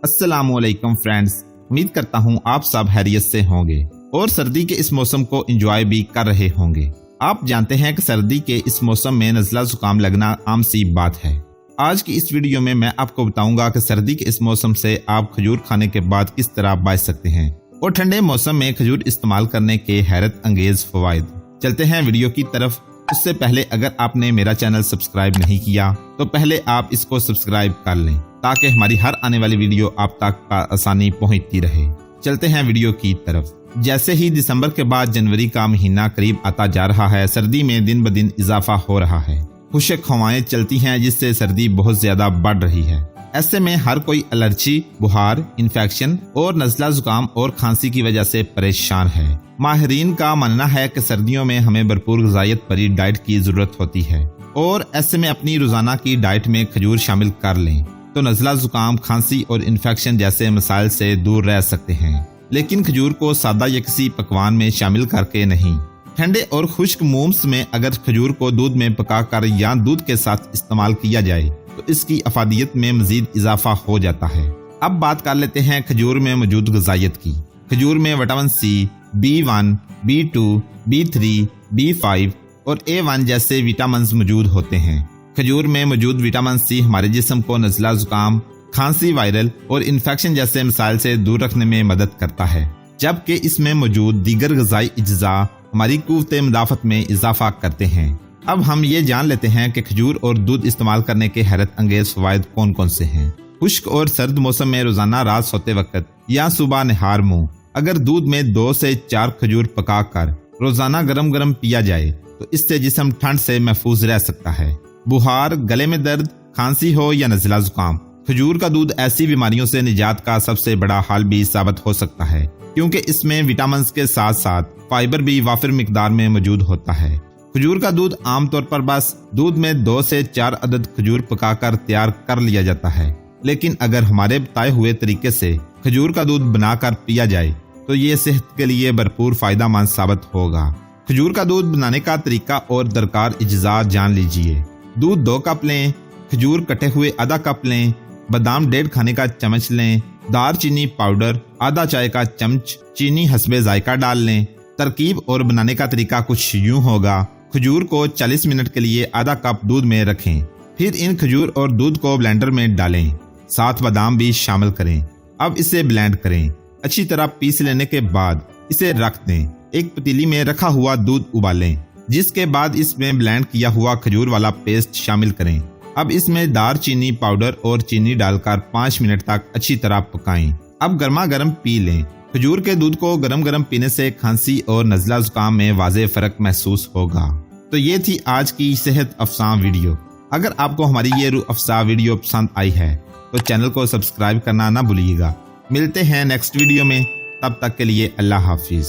अस्सलाम वालेकुम फ्रेंड्स, उम्मीद करता हूँ आप सब खैरियत से होंगे और सर्दी के इस मौसम को एंजॉय भी कर रहे होंगे। आप जानते हैं कि सर्दी के इस मौसम में नज़ला जुकाम लगना आम सी बात है। आज की इस वीडियो में मैं आपको बताऊंगा कि सर्दी के इस मौसम से आप खजूर खाने के बाद किस तरह बच सकते हैं और ठंडे मौसम में खजूर इस्तेमाल करने के हैरत अंगेज फवाइद। चलते हैं वीडियो की तरफ। उससे पहले अगर आपने मेरा चैनल सब्सक्राइब नहीं किया तो पहले आप इसको सब्सक्राइब कर लें ताकि हमारी हर आने वाली वीडियो आप तक आसानी पहुंचती रहे। चलते हैं वीडियो की तरफ। जैसे ही दिसंबर के बाद जनवरी का महीना करीब आता जा रहा है, सर्दी में दिन ब दिन इजाफा हो रहा है। खुश्क हवाएं चलती हैं जिससे सर्दी बहुत ज्यादा बढ़ रही है। ऐसे में हर कोई एलर्जी, बुखार, इन्फेक्शन और नज़ला जुकाम और खांसी की वजह से परेशान है। माहिरीन का मानना है कि सर्दियों में हमें भरपूर ग़िज़ाइयत भरी डाइट की जरूरत होती है और ऐसे में अपनी रोजाना की डाइट में खजूर शामिल कर लें तो नज़ला जुकाम, खांसी और इन्फेक्शन जैसे मसाइल से दूर रह सकते हैं। लेकिन खजूर को सादा या किसी पकवान में शामिल करके नहीं। ठंडे और खुश्क मौसम में अगर खजूर को दूध में पकाकर या दूध के साथ इस्तेमाल किया जाए तो इसकी अफादियत में मजीद इजाफा हो जाता है। अब बात कर लेते हैं खजूर में मौजूद ग़िज़ाइयत की। खजूर में vitamin C, B1, B2, B3, B5 और A1 जैसे विटामिन मौजूद होते हैं। खजूर में मौजूद विटामिन सी हमारे जिस्म को नज़ला जुकाम, खांसी, वायरल और इन्फेक्शन जैसे मसाइल से दूर रखने में मदद करता है, जबकि इसमें मौजूद दीगर ग़िज़ाई अज्जा हमारी क़ुव्वत मुदाफ़त में इजाफा करते हैं। अब हम ये जान लेते हैं कि खजूर और दूध इस्तेमाल करने के हैरत अंगेज फ़वाइद कौन कौन से हैं। खुश्क और सर्द मौसम में रोजाना रात सोते वक्त या सुबह नहार मुंह अगर दूध में 2 से 4 खजूर पकाकर रोजाना गरम गरम पिया जाए तो इससे जिस्म ठंड से महफूज रह सकता है। बुखार, गले में दर्द, खांसी हो या नज़ला जुकाम, खजूर का दूध ऐसी बीमारियों से निजात का सबसे बड़ा हल भी साबित हो सकता है, क्योंकि इसमें विटामिन के साथ साथ फाइबर भी वाफिर मिकदार में मौजूद होता है। खजूर का दूध आमतौर पर बस दूध में 2 से 4 अदद खजूर पकाकर तैयार कर लिया जाता है, लेकिन अगर हमारे बताए हुए तरीके से खजूर का दूध बनाकर पिया जाए तो ये सेहत के लिए भरपूर फायदेमंद साबित होगा। खजूर का दूध बनाने का तरीका और दरकार अज्जा जान लीजिए। दूध 2 कप लें, खजूर कटे हुए आधा कप लें, बादाम 1.5 खाने का चम्मच लें, दारचीनी पाउडर आधा चाय का चम्मच, चीनी हस्बे जायका डाल लें। तरकीब और बनाने का तरीका कुछ यूं होगा। खजूर को 40 मिनट के लिए आधा कप दूध में रखें, फिर इन खजूर और दूध को ब्लेंडर में डालें, साथ बादाम भी शामिल करें। अब इसे ब्लेंड करें। अच्छी तरह पीस लेने के बाद इसे रख दें। एक पतीली में रखा हुआ दूध उबालें, जिसके बाद इसमें ब्लेंड किया हुआ खजूर वाला पेस्ट शामिल करें। अब इसमें दारचीनी पाउडर और चीनी डालकर 5 मिनट तक अच्छी तरह पकाएं। अब गर्मा गर्म पी लें। खजूर के दूध को गरम गरम पीने से खांसी और नज़ला जुकाम में वाज़ेह फर्क महसूस होगा। तो ये थी आज की सेहत अफसा वीडियो। अगर आपको हमारी ये रूह अफसा वीडियो पसंद आई है तो चैनल को सब्सक्राइब करना ना भूलिएगा। मिलते हैं नेक्स्ट वीडियो में, तब तक के लिए अल्लाह हाफिज।